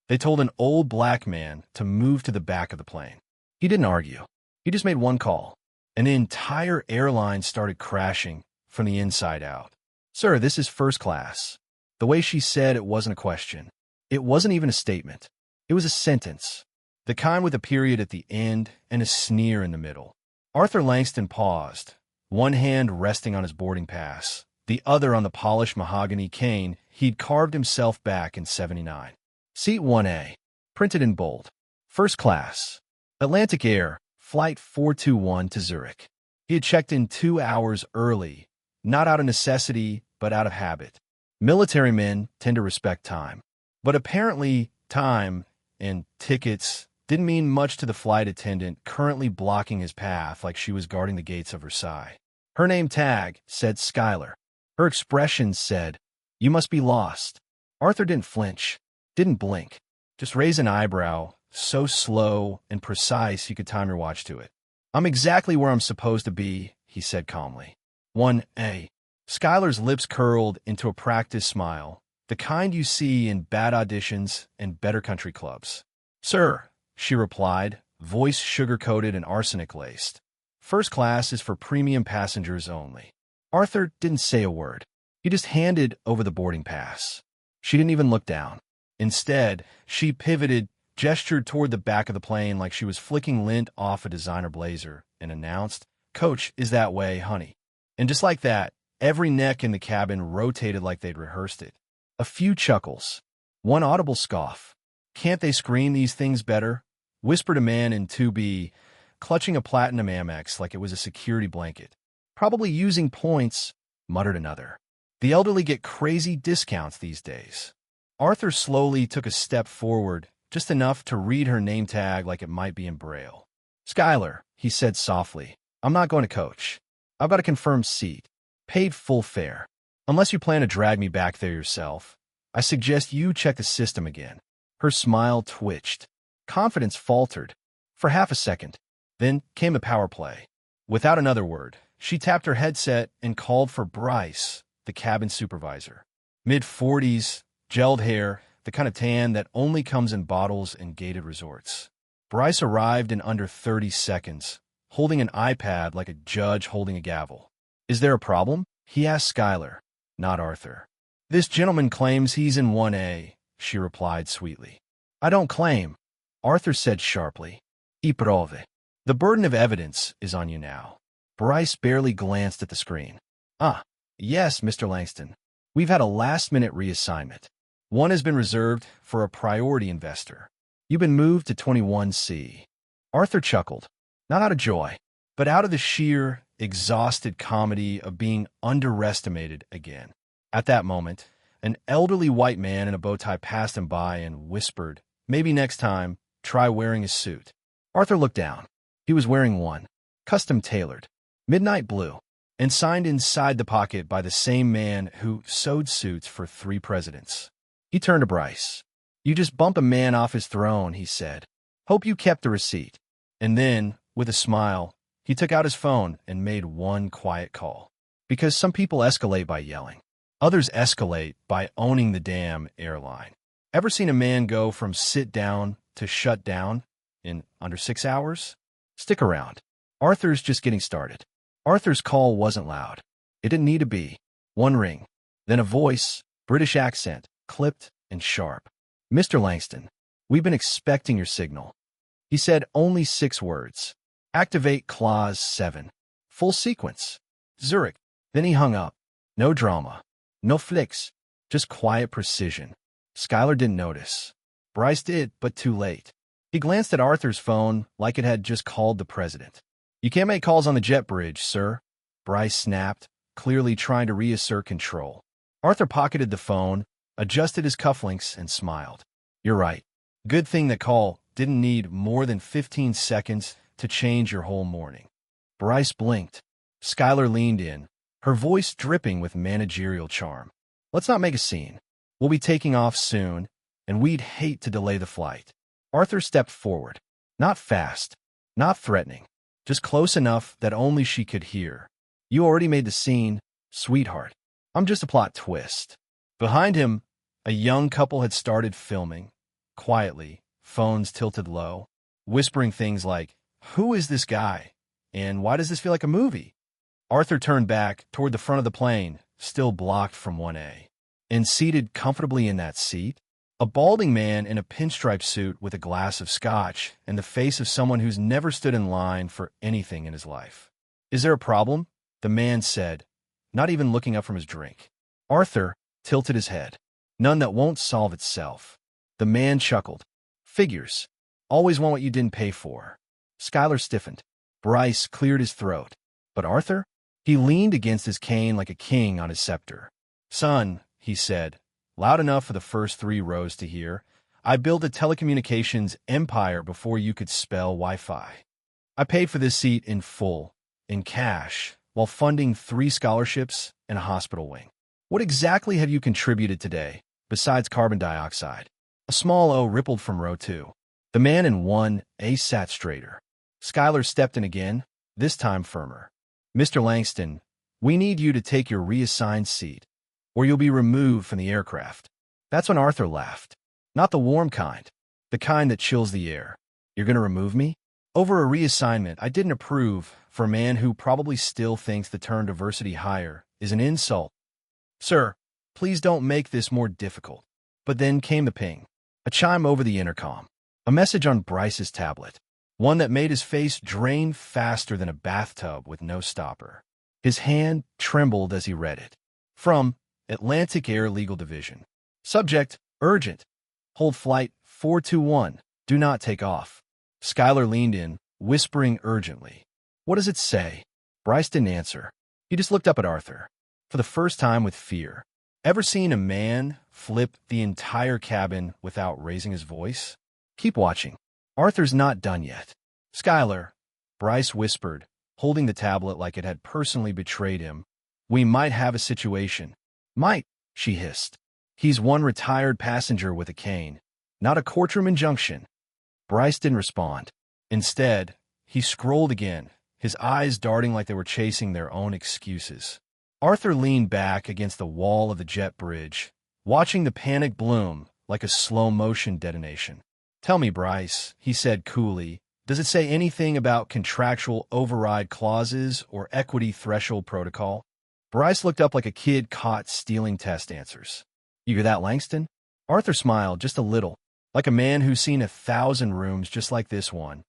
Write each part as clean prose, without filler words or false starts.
They told an old black man to move to the back of the plane. He didn't argue. He just made one call, and the entire airline started crashing from the inside out. "Sir, this is first class." The way she said it wasn't a question. It wasn't even a statement. It was a sentence, the kind with a period at the end and a sneer in the middle. Arthur Langston paused, one hand resting on his boarding pass, the other on the polished mahogany cane he'd carved himself back in '79. Seat 1A, printed in bold. First class. Atlantic Air, Flight 421 to Zurich. He had checked in 2 hours early, not out of necessity, but out of habit. Military men tend to respect time. But apparently, time and tickets didn't mean much to the flight attendant currently blocking his path like she was guarding the gates of Versailles. Her name tag said Schuyler. Her expression said, "You must be lost." Arthur didn't flinch, didn't blink, just raise an eyebrow, so slow and precise you could time your watch to it. "I'm exactly where I'm supposed to be," he said calmly. 1A. Schuyler's lips curled into a practiced smile, the kind you see in bad auditions and better country clubs. "Sir," she replied, voice sugar-coated and arsenic-laced. "First class is for premium passengers only." Arthur didn't say a word. He just handed over the boarding pass. She didn't even look down. Instead, she pivoted, gestured toward the back of the plane like she was flicking lint off a designer blazer, and announced, "Coach is that way, honey." And just like that, every neck in the cabin rotated like they'd rehearsed it. A few chuckles. One audible scoff. "Can't they screen these things better?" whispered a man in 2B, clutching a platinum Amex like it was a security blanket. "Probably using points," muttered another. "The elderly get crazy discounts these days." Arthur slowly took a step forward, just enough to read her name tag like it might be in Braille. "Schuyler," he said softly. "I'm not going to coach. I've got a confirmed seat. Paid full fare. Unless you plan to drag me back there yourself, I suggest you check the system again." Her smile twitched. Confidence faltered. For half a second. Then came the power play. Without another word, she tapped her headset and called for Bryce, the cabin supervisor. Mid-40s, gelled hair, the kind of tan that only comes in bottles in gated resorts. Bryce arrived in under 30 seconds, holding an iPad like a judge holding a gavel. "Is there a problem?" he asked Schuyler, not Arthur. "This gentleman claims he's in 1A, she replied sweetly. "I don't claim," Arthur said sharply. "I prove. The burden of evidence is on you now." Bryce barely glanced at the screen. "Ah, yes, Mr. Langston. We've had a last-minute reassignment. One has been reserved for a priority investor. You've been moved to 21C. Arthur chuckled, not out of joy, but out of the sheer, exhausted comedy of being underestimated again. At that moment, an elderly white man in a bow tie passed him by and whispered, "Maybe next time, try wearing a suit." Arthur looked down. He was wearing one, custom-tailored, midnight blue, and signed inside the pocket by the same man who sewed suits for 3 presidents. He turned to Bryce. "You just bumped a man off his throne," he said. "Hope you kept the receipt." And then, with a smile, he took out his phone and made one quiet call. Because some people escalate by yelling. Others escalate by owning the damn airline. Ever seen a man go from sit down to shut down in under 6 hours? Stick around. Arthur's just getting started. Arthur's call wasn't loud. It didn't need to be. One ring. Then a voice, British accent, clipped and sharp. "Mr. Langston, we've been expecting your signal." He said only 6 words. "Activate Clause 7. Full sequence. Zurich." Then he hung up. No drama. No flicks. Just quiet precision. Schuyler didn't notice. Bryce did, but too late. He glanced at Arthur's phone like it had just called the president. "You can't make calls on the jet bridge, sir," Bryce snapped, clearly trying to reassert control. Arthur pocketed the phone, adjusted his cufflinks, and smiled. "You're right. Good thing the call didn't need more than 15 seconds to change your whole morning." Bryce blinked. Schuyler leaned in, her voice dripping with managerial charm. "Let's not make a scene. We'll be taking off soon, and we'd hate to delay the flight." Arthur stepped forward. Not fast, not threatening, just close enough that only she could hear. "You already made the scene, sweetheart. I'm just a plot twist." Behind him, a young couple had started filming, quietly, phones tilted low, whispering things like, "Who is this guy? And why does this feel like a movie?" Arthur turned back toward the front of the plane, still blocked from 1A. And seated comfortably in that seat, a balding man in a pinstripe suit with a glass of scotch and the face of someone who's never stood in line for anything in his life. "Is there a problem?" the man said, not even looking up from his drink. Arthur tilted his head. "None that won't solve itself." The man chuckled. "Figures. Always want what you didn't pay for." Schuyler stiffened. Bryce cleared his throat. But Arthur? He leaned against his cane like a king on his scepter. "Son," he said, loud enough for the first 3 rows to hear, "I built a telecommunications empire before you could spell Wi-Fi. I paid for this seat in full, in cash, while funding 3 scholarships and a hospital wing. What exactly have you contributed today, besides carbon dioxide?" A small O rippled from row 2. The man in 1A sat straighter. Schuyler stepped in again, this time firmer. "Mr. Langston, we need you to take your reassigned seat, or you'll be removed from the aircraft." That's when Arthur laughed. Not the warm kind, the kind that chills the air. "You're going to remove me? Over a reassignment I didn't approve for a man who probably still thinks the term diversity hire is an insult. Sir, please don't make this more difficult." But then came the ping. A chime over the intercom. A message on Bryce's tablet. One that made his face drain faster than a bathtub with no stopper. His hand trembled as he read it. From Atlantic Air Legal Division. Subject, urgent. Hold flight 421. Do not take off. Schuyler leaned in, whispering urgently. "What does it say?" Bryce didn't answer. He just looked up at Arthur. For the first time with fear. Ever seen a man flip the entire cabin without raising his voice? "Keep watching. Arthur's not done yet." "Schuyler," Bryce whispered, holding the tablet like it had personally betrayed him. "We might have a situation." "Might," she hissed. "He's one retired passenger with a cane, not a courtroom injunction." Bryce didn't respond. Instead, he scrolled again, his eyes darting like they were chasing their own excuses. Arthur leaned back against the wall of the jet bridge, watching the panic bloom like a slow-motion detonation. "Tell me, Bryce," he said coolly, "does it say anything about contractual override clauses or equity threshold protocol?" Bryce looked up like a kid caught stealing test answers. "You hear that, Langston?" Arthur smiled just a little, like a man who's seen 1,000 rooms just like this one,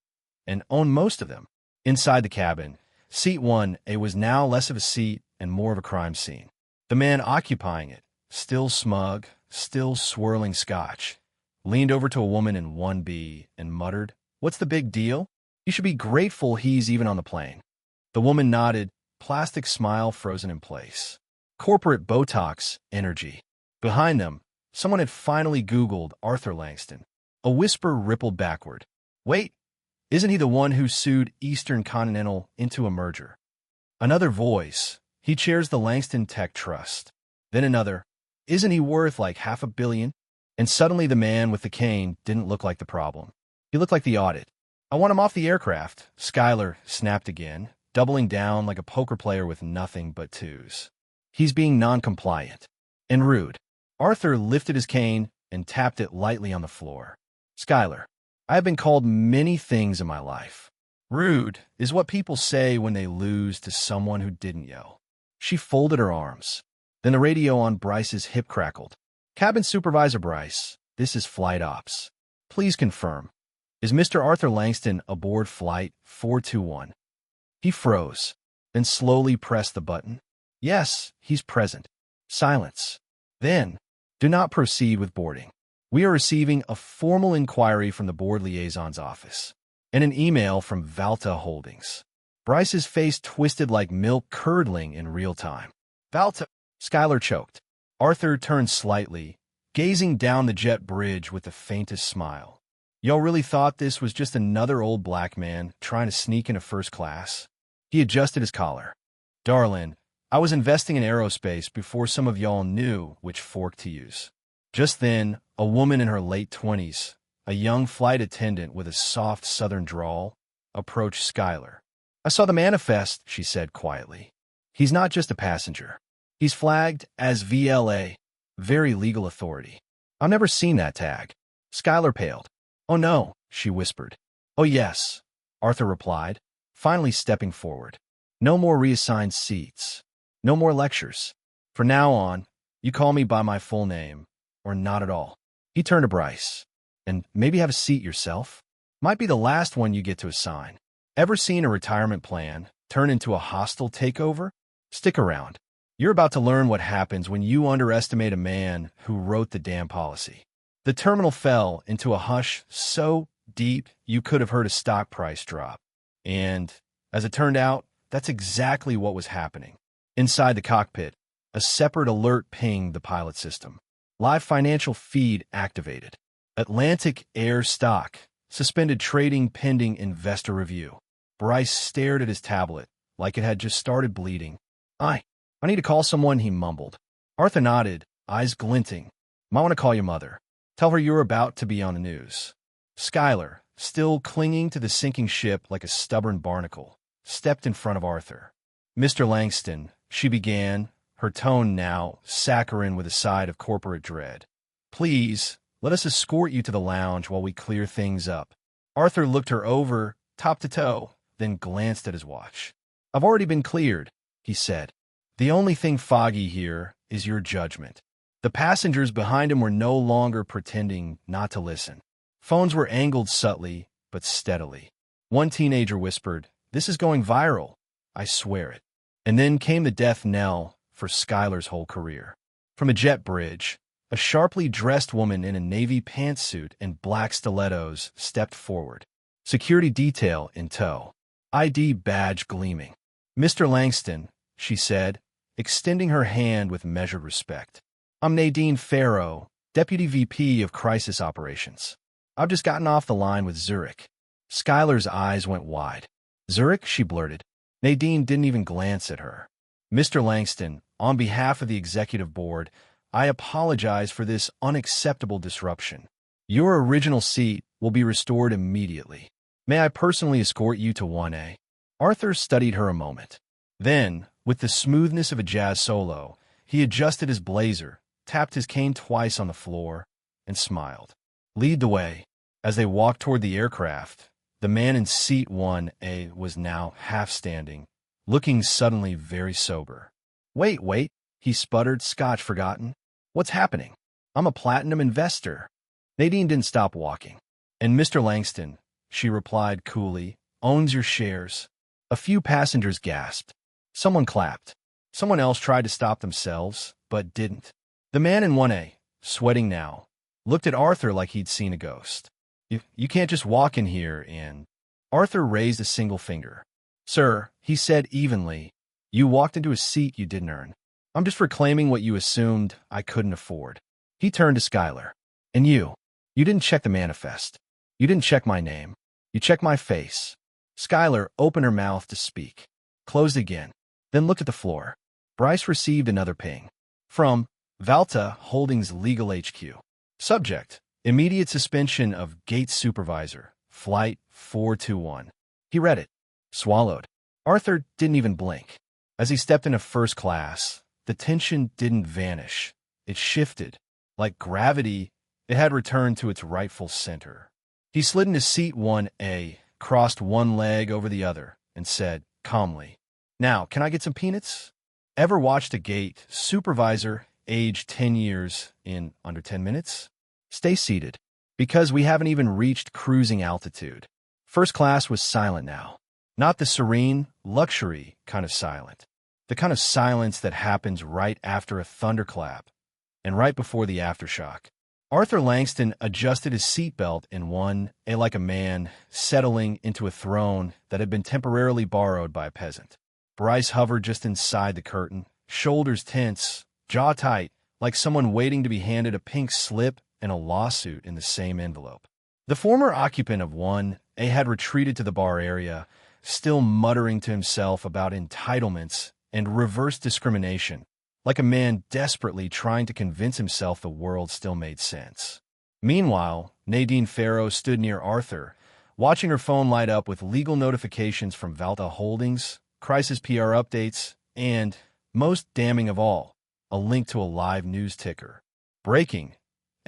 and owned most of them. Inside the cabin, seat 1A was now less of a seat and more of a crime scene. The man occupying it, still smug, still swirling scotch, leaned over to a woman in 1B and muttered, "What's the big deal? You should be grateful he's even on the plane." The woman nodded, plastic smile frozen in place. Corporate Botox energy. Behind them, someone had finally Googled Arthur Langston. A whisper rippled backward. "Wait, isn't he the one who sued Eastern Continental into a merger?" Another voice. "He chairs the Langston Tech Trust." Then another. "Isn't he worth like $500 million? And suddenly the man with the cane didn't look like the problem. He looked like the audit. "I want him off the aircraft," Schuyler snapped again, doubling down like a poker player with nothing but twos. "He's being non-compliant. And rude." Arthur lifted his cane and tapped it lightly on the floor. "Schuyler, I have been called many things in my life. Rude is what people say when they lose to someone who didn't yell." She folded her arms. Then the radio on Bryce's hip crackled. "Cabin Supervisor Bryce, this is Flight Ops. Please confirm. Is Mr. Arthur Langston aboard Flight 421? He froze, then slowly pressed the button. "Yes, he's present." Silence. Then, "Do not proceed with boarding. We are receiving a formal inquiry from the board liaison's office and an email from Valta Holdings." Bryce's face twisted like milk curdling in real time. "Valta," Schuyler choked. Arthur turned slightly, gazing down the jet bridge with the faintest smile. "Y'all really thought this was just another old black man trying to sneak into first class?" He adjusted his collar. "Darlin', I was investing in aerospace before some of y'all knew which fork to use." Just then, a woman in her late 20s, a young flight attendant with a soft southern drawl, approached Schuyler. "I saw the manifest," she said quietly. "He's not just a passenger. He's flagged as VLA, very legal authority. I've never seen that tag." Skylar paled. "Oh no," she whispered. "Oh yes," Arthur replied, finally stepping forward. "No more reassigned seats. No more lectures. From now on, you call me by my full name, or not at all." He turned to Bryce. "And maybe have a seat yourself? Might be the last one you get to assign. Ever seen a retirement plan turn into a hostile takeover? Stick around. You're about to learn what happens when you underestimate a man who wrote the damn policy." The terminal fell into a hush so deep you could have heard a stock price drop. And, as it turned out, that's exactly what was happening. Inside the cockpit, a separate alert pinged the pilot system. Live financial feed activated. Atlantic Air stock. Suspended trading pending investor review. Bryce stared at his tablet like it had just started bleeding. I need to call someone," he mumbled. Arthur nodded, eyes glinting. "Might want to call your mother. Tell her you're about to be on the news." Skylar, still clinging to the sinking ship like a stubborn barnacle, stepped in front of Arthur. "Mr. Langston," she began, her tone now saccharine with a side of corporate dread. "Please, let us escort you to the lounge while we clear things up." Arthur looked her over, top to toe, then glanced at his watch. "I've already been cleared," he said. "The only thing foggy here is your judgment." The passengers behind him were no longer pretending not to listen. Phones were angled subtly, but steadily. One teenager whispered, "This is going viral. I swear it." And then came the death knell for Skylar's whole career. From a jet bridge, a sharply dressed woman in a navy pantsuit and black stilettos stepped forward. Security detail in tow. ID badge gleaming. "Mr. Langston," she said, extending her hand with measured respect. "I'm Nadine Farrow, Deputy VP of Crisis Operations. I've just gotten off the line with Zurich." Skylar's eyes went wide. "Zurich?" she blurted. Nadine didn't even glance at her. "Mr. Langston, on behalf of the executive board, I apologize for this unacceptable disruption. Your original seat will be restored immediately. May I personally escort you to 1A?" Arthur studied her a moment. Then, with the smoothness of a jazz solo, he adjusted his blazer, tapped his cane twice on the floor, and smiled. "Lead the way." As they walked toward the aircraft, the man in seat 1A was now half standing, looking suddenly very sober. Wait, he sputtered, scotch forgotten. "What's happening? I'm a platinum investor." Nadine didn't stop walking. "And Mr. Langston," she replied coolly, "owns your shares." A few passengers gasped. Someone clapped. Someone else tried to stop themselves, but didn't. The man in 1A, sweating now, looked at Arthur like he'd seen a ghost. You can't just walk in here and—" Arthur raised a single finger. "Sir," he said evenly, "you walked into a seat you didn't earn. I'm just reclaiming what you assumed I couldn't afford." He turned to Skylar. "And you didn't check the manifest. You didn't check my name. You checked my face." Skylar opened her mouth to speak, closed again, then looked at the floor. Bryce received another ping. From Valta Holdings Legal HQ. Subject: immediate suspension of gate supervisor, flight 421. He read it. Swallowed. Arthur didn't even blink. As he stepped into first class, the tension didn't vanish. It shifted. Like gravity, it had returned to its rightful center. He slid into seat 1A, crossed one leg over the other, and said calmly, "Now, can I get some peanuts?" Ever watched a gate supervisor age 10 years in under 10 minutes? Stay seated, because we haven't even reached cruising altitude. First class was silent now. Not the serene, luxury kind of silent. The kind of silence that happens right after a thunderclap and right before the aftershock. Arthur Langston adjusted his seatbelt in 1A like a man settling into a throne that had been temporarily borrowed by a peasant. Bryce hovered just inside the curtain, shoulders tense, jaw tight, like someone waiting to be handed a pink slip and a lawsuit in the same envelope. The former occupant of 1A had retreated to the bar area, still muttering to himself about entitlements and reverse discrimination, like a man desperately trying to convince himself the world still made sense. Meanwhile, Nadine Farrow stood near Arthur, watching her phone light up with legal notifications from Valta Holdings, crisis PR updates, and, most damning of all, a link to a live news ticker. Breaking.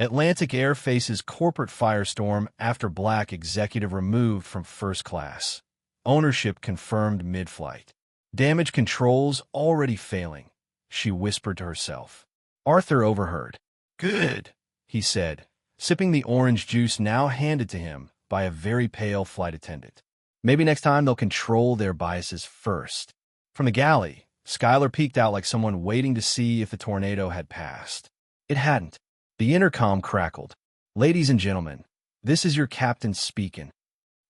Atlantic Air faces corporate firestorm after Black executive removed from first class. Ownership confirmed mid-flight. Damage controls already failing, she whispered to herself. Arthur overheard. Good, he said, sipping the orange juice now handed to him by a very pale flight attendant. Maybe next time they'll control their biases first. From the galley, Skylar peeked out like someone waiting to see if the tornado had passed. It hadn't. The intercom crackled. Ladies and gentlemen, this is your captain speaking.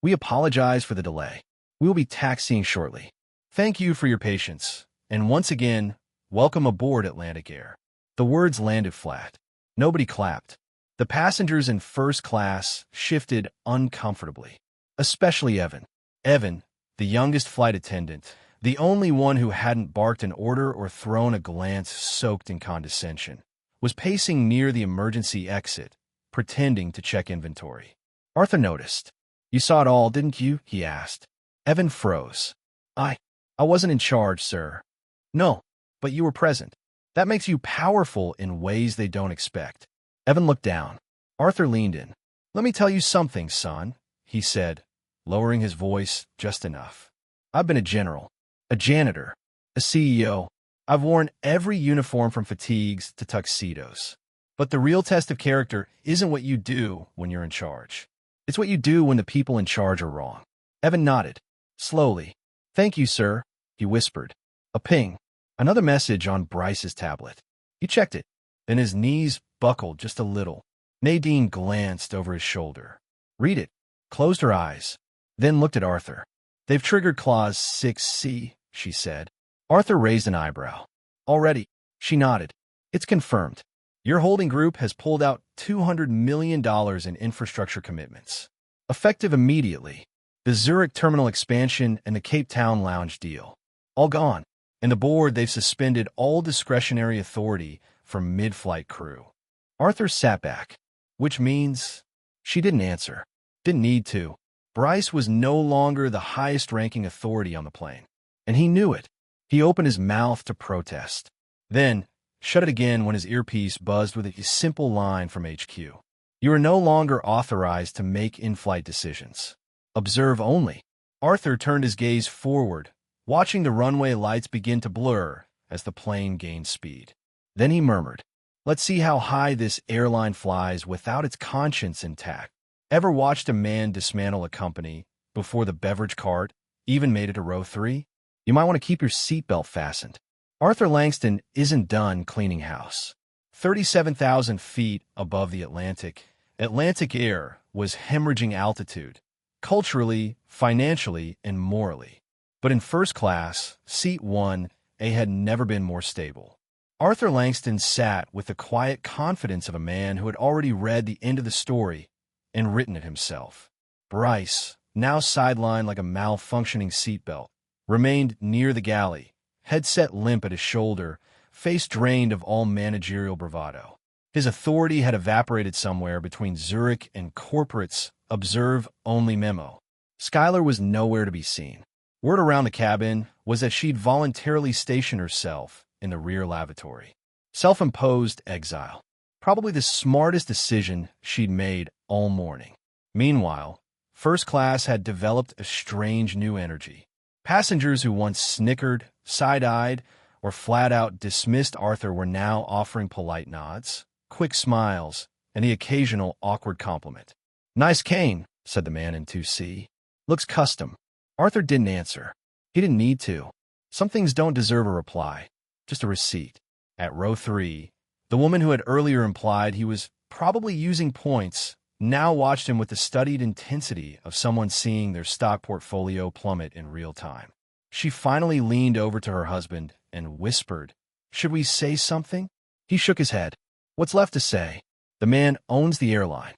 We apologize for the delay. We will be taxiing shortly. Thank you for your patience, and once again, welcome aboard Atlantic Air. The words landed flat. Nobody clapped. The passengers in first class shifted uncomfortably, especially Evan. Evan, the youngest flight attendant, the only one who hadn't barked an order or thrown a glance soaked in condescension, was pacing near the emergency exit, pretending to check inventory. Arthur noticed. You saw it all, didn't you? He asked. Evan froze. I wasn't in charge, sir. No, but you were present. That makes you powerful in ways they don't expect. Evan looked down. Arthur leaned in. Let me tell you something, son, he said, lowering his voice just enough. I've been a general, a janitor, a CEO. I've worn every uniform from fatigues to tuxedos. But the real test of character isn't what you do when you're in charge. It's what you do when the people in charge are wrong. Evan nodded. Slowly. Thank you, sir, he whispered. A ping. Another message on Bryce's tablet. He checked it. Then his knees buckled just a little. Nadine glanced over his shoulder. Read it. Closed her eyes. Then looked at Arthur. They've triggered Clause 6C, she said. Arthur raised an eyebrow. Already. She nodded. It's confirmed. Your holding group has pulled out $200 million in infrastructure commitments. Effective immediately. The Zurich terminal expansion and the Cape Town lounge deal. All gone. And the board, they've suspended all discretionary authority for mid-flight crew. Arthur sat back. Which means... She didn't answer. Didn't need to. Bryce was no longer the highest-ranking authority on the plane. And he knew it. He opened his mouth to protest. Then, shut it again when his earpiece buzzed with a simple line from HQ. You are no longer authorized to make in-flight decisions. Observe only. Arthur turned his gaze forward, watching the runway lights begin to blur as the plane gained speed. Then he murmured, Let's see how high this airline flies without its conscience intact. Ever watched a man dismantle a company before the beverage cart even made it to row 3? You might want to keep your seatbelt fastened. Arthur Langston isn't done cleaning house. 37,000 feet above the Atlantic, Atlantic Air was hemorrhaging altitude, culturally, financially, and morally. But in first class, Seat 1A had never been more stable. Arthur Langston sat with the quiet confidence of a man who had already read the end of the story and written it himself. Bryce, now sidelined like a malfunctioning seatbelt, remained near the galley, headset limp at his shoulder, face drained of all managerial bravado. His authority had evaporated somewhere between Zurich and corporate's observe-only memo. Skylar was nowhere to be seen. Word around the cabin was that she'd voluntarily stationed herself in the rear lavatory. Self-imposed exile. Probably the smartest decision she'd made all morning. Meanwhile, first class had developed a strange new energy. Passengers who once snickered, side-eyed, or flat-out dismissed Arthur were now offering polite nods, quick smiles, and the occasional awkward compliment. Nice cane, said the man in 2C. Looks custom. Arthur didn't answer. He didn't need to. Some things don't deserve a reply, just a receipt. At row 3, the woman who had earlier implied he was probably using points now watched him with the studied intensity of someone seeing their stock portfolio plummet in real time. She finally leaned over to her husband and whispered, Should we say something? He shook his head. What's left to say? The man owns the airline.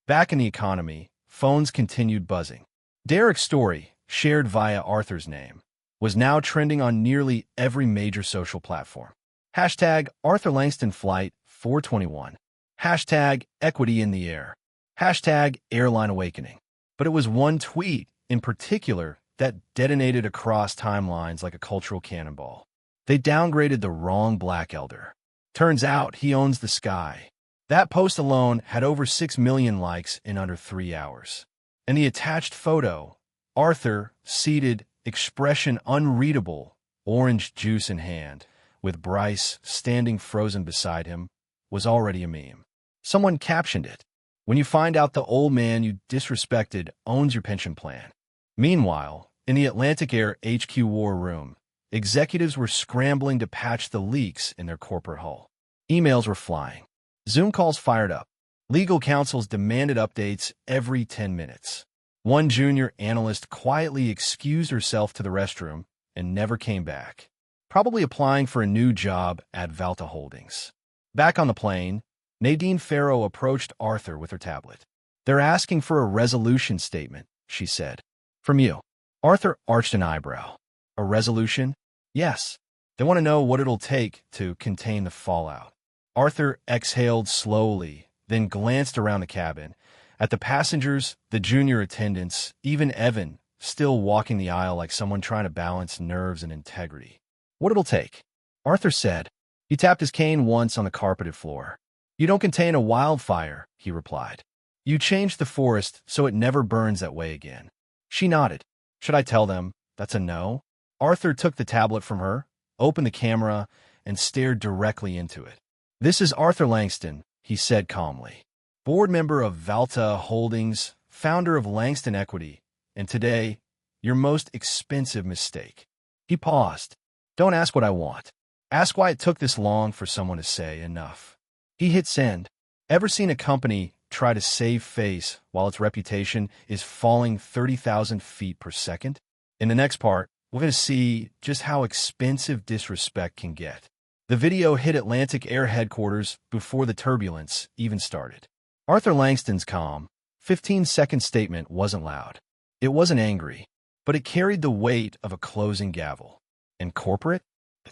Back in the economy, phones continued buzzing. Derek's story, shared via Arthur's name, was now trending on nearly every major social platform. Hashtag Arthur Langston Flight 421. Hashtag Equity in the Air. Hashtag Airline Awakening. But it was one tweet in particular that detonated across timelines like a cultural cannonball. They downgraded the wrong Black elder. Turns out he owns the sky. That post alone had over 6 million likes in under 3 hours. And the attached photo, Arthur, seated, expression unreadable, orange juice in hand, with Bryce standing frozen beside him, was already a meme. Someone captioned it, "When you find out the old man you disrespected owns your pension plan." Meanwhile, in the Atlantic Air HQ war room, executives were scrambling to patch the leaks in their corporate hull. Emails were flying. Zoom calls fired up. Legal counsels demanded updates every 10 minutes. One junior analyst quietly excused herself to the restroom and never came back, probably applying for a new job at Valta Holdings. Back on the plane, Nadine Farrow approached Arthur with her tablet. "They're asking for a resolution statement," she said. "From you." Arthur arched an eyebrow. "A resolution?" "Yes. They want to know what it'll take to contain the fallout." Arthur exhaled slowly, then glanced around the cabin, at the passengers, the junior attendants, even Evan, still walking the aisle like someone trying to balance nerves and integrity. "What it'll take," Arthur said. He tapped his cane once on the carpeted floor. "You don't contain a wildfire," he replied. "You change the forest so it never burns that way again." She nodded. "Should I tell them that's a no?" Arthur took the tablet from her, opened the camera, and stared directly into it. "This is Arthur Langston," he said calmly. "Board member of Valta Holdings, founder of Langston Equity, and today, your most expensive mistake." He paused. "Don't ask what I want. Ask why it took this long for someone to say enough." He hit send. Ever seen a company try to save face while its reputation is falling 30,000 feet per second? In the next part, we're going to see just how expensive disrespect can get. The video hit Atlantic Air headquarters before the turbulence even started. Arthur Langston's calm, 15-second statement wasn't loud. It wasn't angry, but it carried the weight of a closing gavel. And corporate?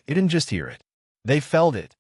It didn't just hear it. They felt it,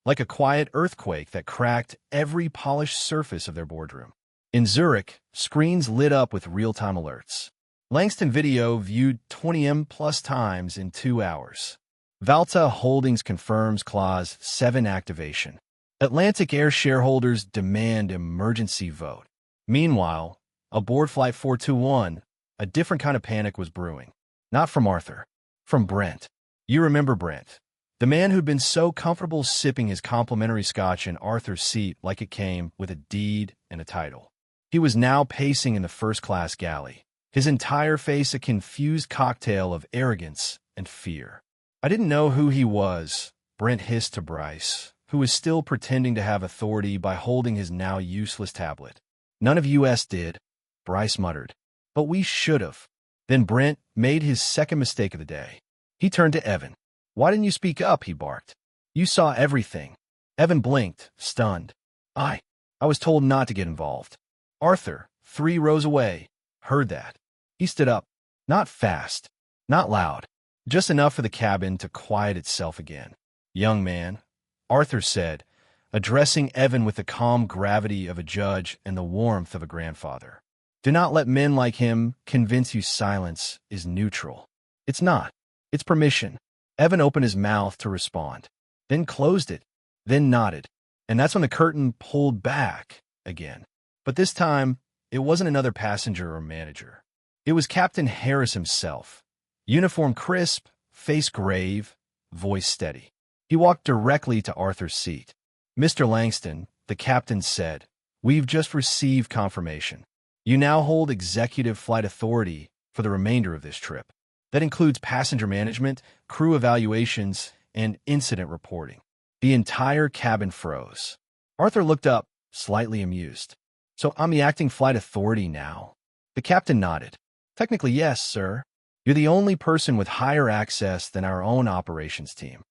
like a quiet earthquake that cracked every polished surface of their boardroom. In Zurich, screens lit up with real-time alerts. Langston video viewed 20M plus times in 2 hours. Valta Holdings confirms Clause 7 activation. Atlantic Air shareholders demand emergency vote. Meanwhile, aboard Flight 421, a different kind of panic was brewing. Not from Arthur. From Brent. You remember Brent. The man who'd been so comfortable sipping his complimentary scotch in Arthur's seat like it came with a deed and a title. He was now pacing in the first-class galley, his entire face a confused cocktail of arrogance and fear. "I didn't know who he was," Brent hissed to Bryce, who was still pretending to have authority by holding his now useless tablet. "None of us did," Bryce muttered. "But we should've." Then Brent made his second mistake of the day. He turned to Evan. "Why didn't you speak up?" he barked. "You saw everything." Evan blinked, stunned. I was told not to get involved." Arthur, 3 rows away, heard that. He stood up. Not fast, not loud, just enough for the cabin to quiet itself again. "Young man," Arthur said, addressing Evan with the calm gravity of a judge and the warmth of a grandfather. "Do not let men like him convince you silence is neutral. It's not. It's permission." Evan opened his mouth to respond, then closed it, then nodded. And that's when the curtain pulled back again. But this time, it wasn't another passenger or manager. It was Captain Harris himself. Uniform crisp, face grave, voice steady. He walked directly to Arthur's seat. "Mr. Langston," the captain said, "we've just received confirmation. You now hold executive flight authority for the remainder of this trip. That includes passenger management, crew evaluations, and incident reporting." The entire cabin froze. Arthur looked up, slightly amused. "So I'm the acting flight authority now?" The captain nodded. "Technically, yes, sir. You're the only person with higher access than our own operations team."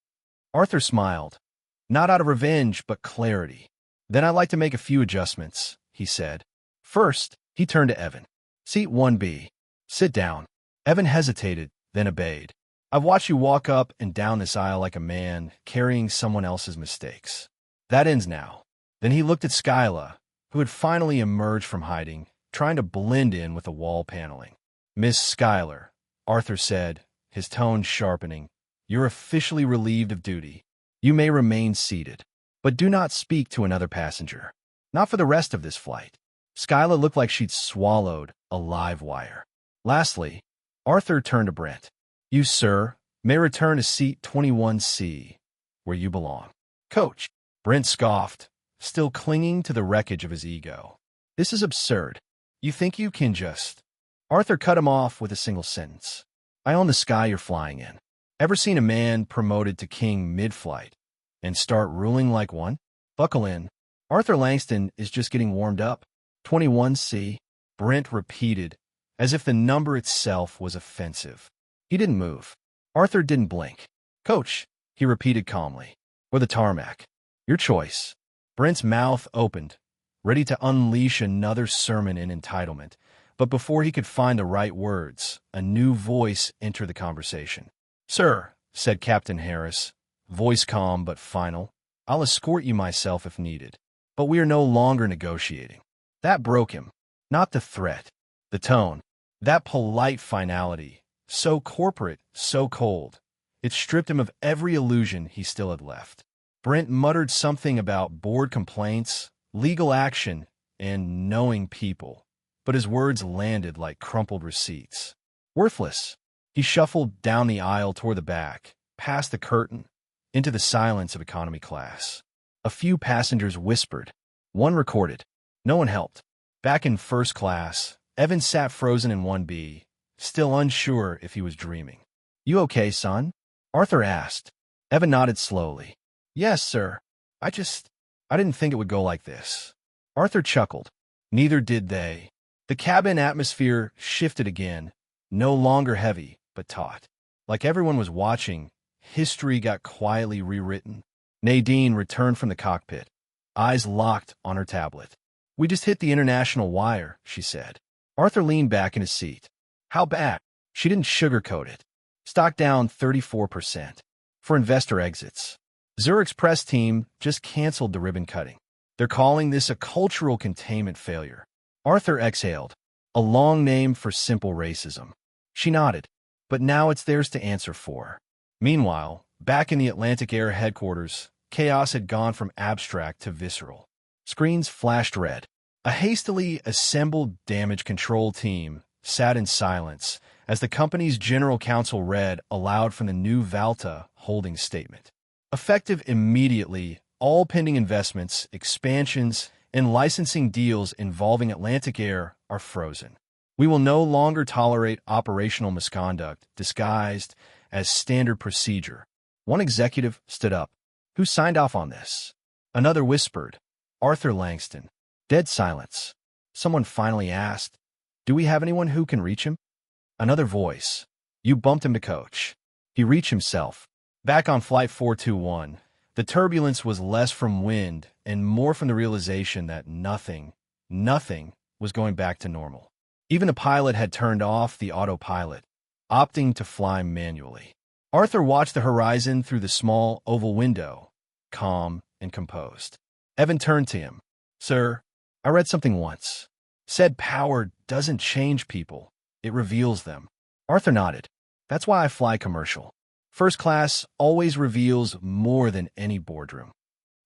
Arthur smiled. Not out of revenge, but clarity. "Then I'd like to make a few adjustments," he said. First, he turned to Evan. "Seat 1B. Sit down." Evan hesitated, then obeyed. "I've watched you walk up and down this aisle like a man carrying someone else's mistakes. That ends now." Then he looked at Skyla, who had finally emerged from hiding, trying to blend in with the wall paneling. "Miss Schuyler," Arthur said, his tone sharpening, "you're officially relieved of duty. You may remain seated, but do not speak to another passenger." Not for the rest of this flight. Skyla looked like she'd swallowed a live wire. Lastly, Arthur turned to Brent. You, sir, may return to seat 21C, where you belong. Coach. Brent scoffed, still clinging to the wreckage of his ego. This is absurd. You think you can just... Arthur cut him off with a single sentence. I own the sky you're flying in. Ever seen a man promoted to king mid-flight and start ruling like one? Buckle in. Arthur Langston is just getting warmed up. 21C, Brent repeated, as if the number itself was offensive. He didn't move. Arthur didn't blink. Coach, he repeated calmly, or the tarmac. Your choice. Brent's mouth opened, ready to unleash another sermon in entitlement, but before he could find the right words, a new voice entered the conversation. Sir, said Captain Harris, voice calm but final, I'll escort you myself if needed. But we are no longer negotiating. That broke him. Not the threat. The tone. That polite finality. So corporate, so cold. It stripped him of every illusion he still had left. Brent muttered something about board complaints, legal action, and knowing people, but his words landed like crumpled receipts. Worthless. He shuffled down the aisle toward the back, past the curtain, into the silence of economy class. A few passengers whispered. One recorded. No one helped. Back in first class, Evan sat frozen in 1B, still unsure if he was dreaming. You okay, son? Arthur asked. Evan nodded slowly. Yes, sir. I didn't think it would go like this. Arthur chuckled. Neither did they. The cabin atmosphere shifted again, no longer heavy, but taut. Like everyone was watching, history got quietly rewritten. Nadine returned from the cockpit, eyes locked on her tablet. We just hit the international wire, she said. Arthur leaned back in his seat. How bad? She didn't sugarcoat it. Stock down 34%. For investor exits. Zurich's press team just canceled the ribbon cutting. They're calling this a cultural containment failure. Arthur exhaled. A long name for simple racism. She nodded. But now it's theirs to answer for. Meanwhile, back in the Atlantic Air headquarters, chaos had gone from abstract to visceral. Screens flashed red. A hastily assembled damage control team sat in silence as the company's general counsel read aloud from the new Valta holdings statement. Effective immediately, all pending investments, expansions, and licensing deals involving Atlantic Air are frozen. We will no longer tolerate operational misconduct disguised as standard procedure. One executive stood up. Who signed off on this? Another whispered. Arthur Langston. Dead silence. Someone finally asked, do we have anyone who can reach him? Another voice. You bumped him to coach. He reached himself. Back on Flight 421, the turbulence was less from wind and more from the realization that nothing was going back to normal. Even the pilot had turned off the autopilot, opting to fly manually. Arthur watched the horizon through the small oval window, calm and composed. Evan turned to him. Sir, I read something once. Said power doesn't change people, it reveals them. Arthur nodded. That's why I fly commercial. First class always reveals more than any boardroom.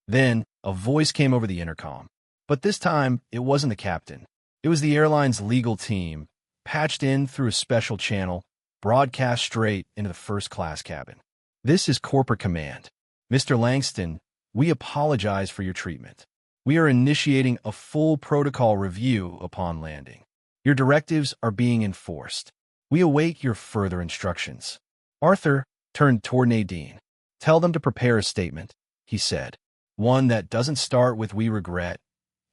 Then, a voice came over the intercom. But this time, it wasn't the captain. It was the airline's legal team, patched in through a special channel, broadcast straight into the first-class cabin. This is corporate command. Mr. Langston, we apologize for your treatment. We are initiating a full protocol review upon landing. Your directives are being enforced. We await your further instructions. Arthur turned toward Nadine. Tell them to prepare a statement, he said. One that doesn't start with we regret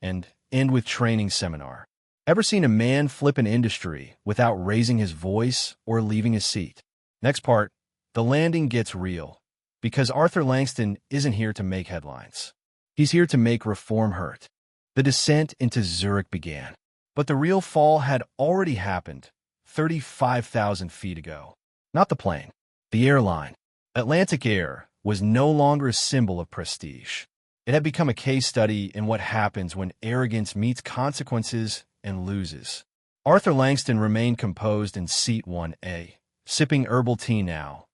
and end with training seminar. Ever seen a man flip an industry without raising his voice or leaving his seat? Next part, the landing gets real, because Arthur Langston isn't here to make headlines. He's here to make reform hurt. The descent into Zurich began, but the real fall had already happened 35,000 feet ago. Not the plane, the airline. Atlantic Air was no longer a symbol of prestige. It had become a case study in what happens when arrogance meets consequences and loses. Arthur Langston remained composed in seat 1A, sipping herbal tea now,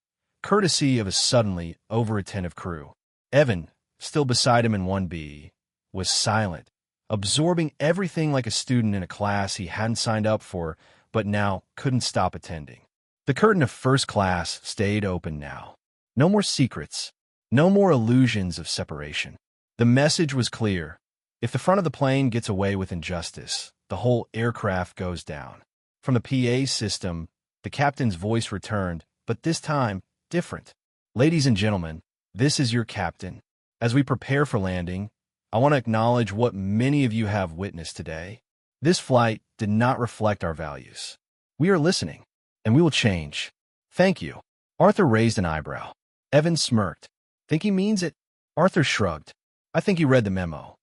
courtesy of a suddenly over-attentive crew. Evan, still beside him in 1B, was silent, absorbing everything like a student in a class he hadn't signed up for, but now couldn't stop attending. The curtain of first class stayed open now. No more secrets. No more illusions of separation. The message was clear. If the front of the plane gets away with injustice, the whole aircraft goes down. From the PA system, the captain's voice returned, but this time, different. Ladies and gentlemen, this is your captain. As we prepare for landing, I want to acknowledge what many of you have witnessed today. This flight did not reflect our values. We are listening, and we will change. Thank you. Arthur raised an eyebrow. Evan smirked. Think he means it? Arthur shrugged. I think he read the memo.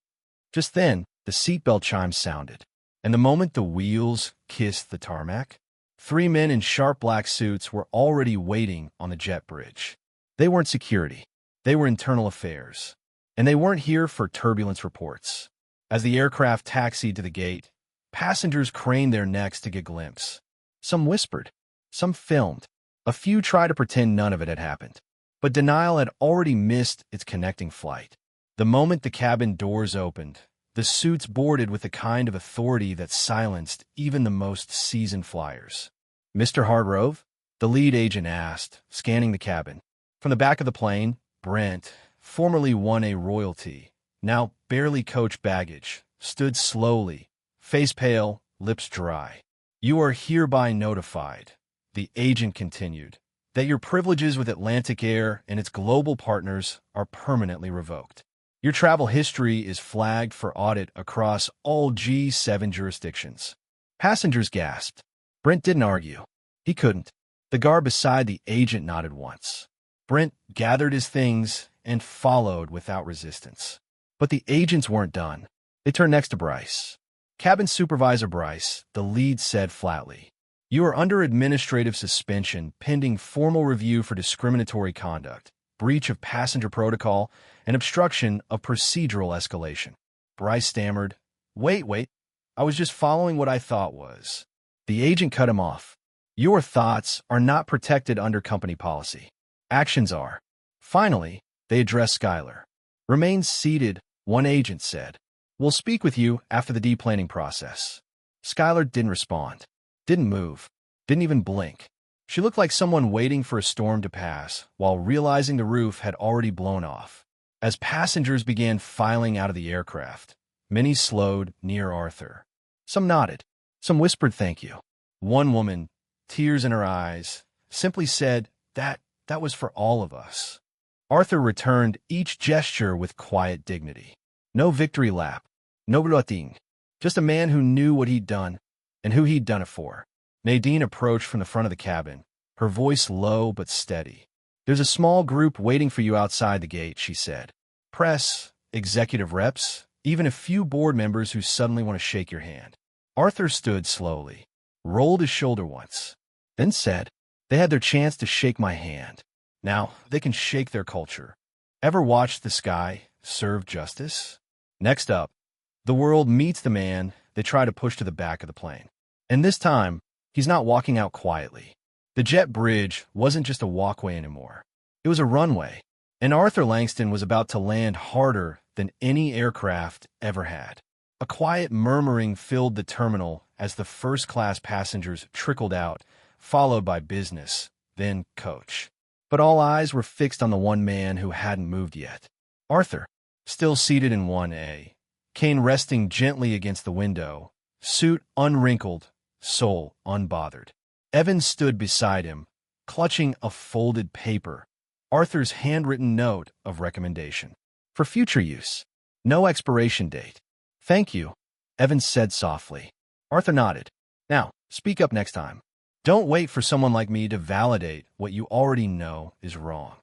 Just then, the seatbelt chimes sounded, and the moment the wheels kissed the tarmac, 3 men in sharp black suits were already waiting on the jet bridge. They weren't security. They were internal affairs. And they weren't here for turbulence reports. As the aircraft taxied to the gate, passengers craned their necks to get a glimpse. Some whispered. Some filmed. A few tried to pretend none of it had happened. But denial had already missed its connecting flight. The moment the cabin doors opened, the suits boarded with the kind of authority that silenced even the most seasoned flyers. "Mr. Hargrove?" the lead agent asked, scanning the cabin. From the back of the plane, Brent, formerly one A royalty, now barely coach baggage, stood slowly, face pale, lips dry. "You are hereby notified," the agent continued, "that your privileges with Atlantic Air and its global partners are permanently revoked. Your travel history is flagged for audit across all G7 jurisdictions." Passengers gasped. Brent didn't argue. He couldn't. The guard beside the agent nodded once. Brent gathered his things and followed without resistance. But the agents weren't done. They turned next to Bryce. "Cabin Supervisor Bryce," the lead said flatly, "you are under administrative suspension pending formal review for discriminatory conduct, breach of passenger protocol, and obstruction of procedural escalation." Bryce stammered, Wait, I was just following what I thought was." The agent cut him off. "Your thoughts are not protected under company policy. Actions are." Finally, they addressed Schuyler. "Remain seated," one agent said. "We'll speak with you after the deplaning process." Schuyler didn't respond, didn't move, didn't even blink. She looked like someone waiting for a storm to pass while realizing the roof had already blown off. As passengers began filing out of the aircraft, many slowed near Arthur. Some nodded. Some whispered thank you. One woman, tears in her eyes, simply said, That was for all of us." Arthur returned each gesture with quiet dignity. No victory lap, no routine, just a man who knew what he'd done and who he'd done it for. Nadine approached from the front of the cabin, her voice low but steady. "There's a small group waiting for you outside the gate," she said. "Press, executive reps, even a few board members who suddenly want to shake your hand." Arthur stood slowly, rolled his shoulder once, then said, "They had their chance to shake my hand. Now they can shake their culture." Ever watched the sky serve justice? Next up, the world meets the man they try to push to the back of the plane. And this time, he's not walking out quietly. The jet bridge wasn't just a walkway anymore. It was a runway, and Arthur Langston was about to land harder than any aircraft ever had. A quiet murmuring filled the terminal as the first-class passengers trickled out, followed by business, then coach. But all eyes were fixed on the one man who hadn't moved yet. Arthur, still seated in 1A, cane resting gently against the window, suit unwrinkled, soul unbothered. Evan stood beside him, clutching a folded paper, Arthur's handwritten note of recommendation. "For future use. No expiration date." "Thank you," Evan said softly. Arthur nodded. "Now, speak up next time. Don't wait for someone like me to validate what you already know is wrong."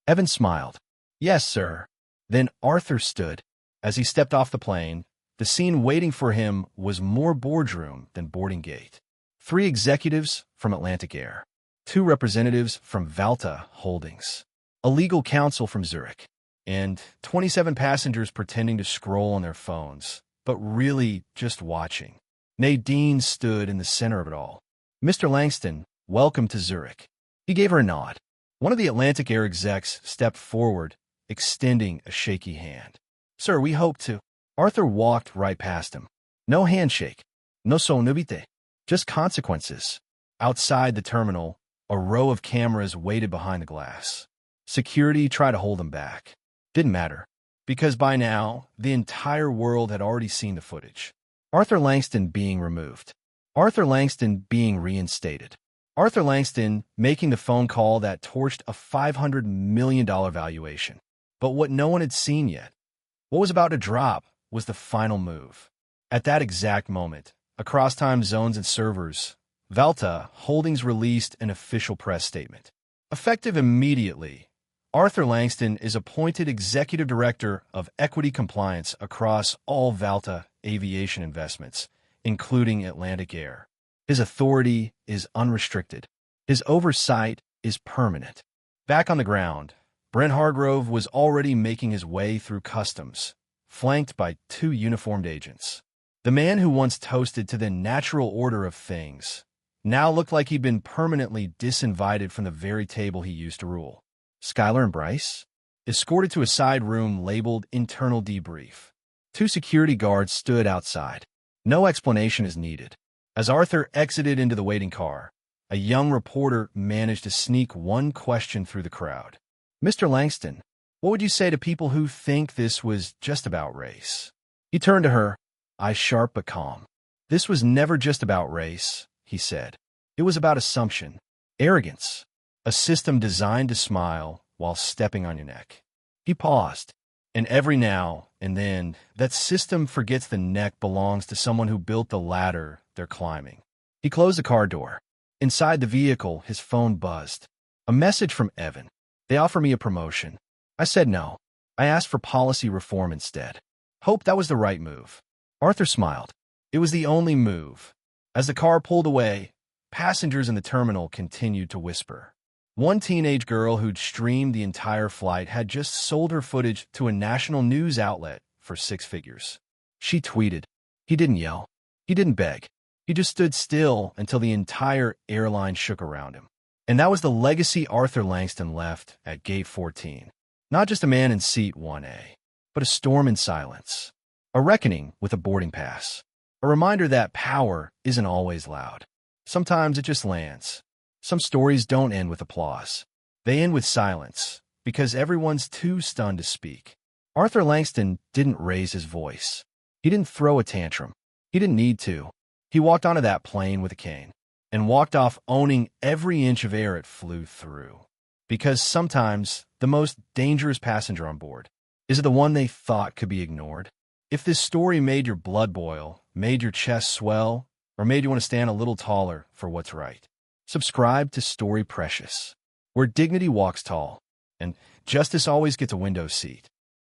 Evan smiled. "Yes, sir." Then Arthur stood. As he stepped off the plane, the scene waiting for him was more boardroom than boarding gate. 3 executives from Atlantic Air, 2 representatives from Valta Holdings, a legal counsel from Zurich, and 27 passengers pretending to scroll on their phones, but really just watching. Nadine stood in the center of it all. "Mr. Langston, welcome to Zurich." He gave her a nod. One of the Atlantic Air execs stepped forward, extending a shaky hand. "Sir, we hope to..." Arthur walked right past him. No handshake. No sonobite. Just consequences. Outside the terminal, a row of cameras waited behind the glass. Security tried to hold him back. Didn't matter, because by now, the entire world had already seen the footage. Arthur Langston being removed. Arthur Langston being reinstated. Arthur Langston making the phone call that torched a $500 million valuation. But what no one had seen yet, what was about to drop, was the final move. At that exact moment, across time zones and servers, Valta Holdings released an official press statement. Effective immediately, Arthur Langston is appointed Executive Director of Equity Compliance across all Valta aviation investments, including Atlantic Air. His authority is unrestricted. His oversight is permanent. Back on the ground, Brent Hargrove was already making his way through customs, flanked by 2 uniformed agents. The man who once toasted to the natural order of things now looked like he'd been permanently disinvited from the very table he used to rule. Skylar and Bryce? Escorted to a side room labeled Internal Debrief. 2 security guards stood outside. No explanation is needed. As Arthur exited into the waiting car, a young reporter managed to sneak one question through the crowd. Mr. Langston, what would you say to people who think this was just about race? He turned to her, eyes sharp but calm. This was never just about race, he said. It was about assumption, arrogance, a system designed to smile while stepping on your neck. He paused, and every now and then, that system forgets the neck belongs to someone who built the ladder they're climbing. He closed the car door. Inside the vehicle, his phone buzzed. A message from Evan. They offer me a promotion. I said no. I asked for policy reform instead. Hope that was the right move. Arthur smiled. It was the only move. As the car pulled away, passengers in the terminal continued to whisper. One teenage girl who'd streamed the entire flight had just sold her footage to a national news outlet for 6 figures. She tweeted. He didn't yell. He didn't beg. He just stood still until the entire airline shook around him. And that was the legacy Arthur Langston left at Gate 14. Not just a man in seat 1A, but a storm in silence. A reckoning with a boarding pass. A reminder that power isn't always loud. Sometimes it just lands. Some stories don't end with applause. They end with silence, because everyone's too stunned to speak. Arthur Langston didn't raise his voice. He didn't throw a tantrum. He didn't need to. He walked onto that plane with a cane, and walked off owning every inch of air it flew through. Because sometimes the most dangerous passenger on board is the one they thought could be ignored. If this story made your blood boil, made your chest swell, or made you want to stand a little taller for what's right, subscribe to Story Precious, where dignity walks tall, and justice always gets a window seat.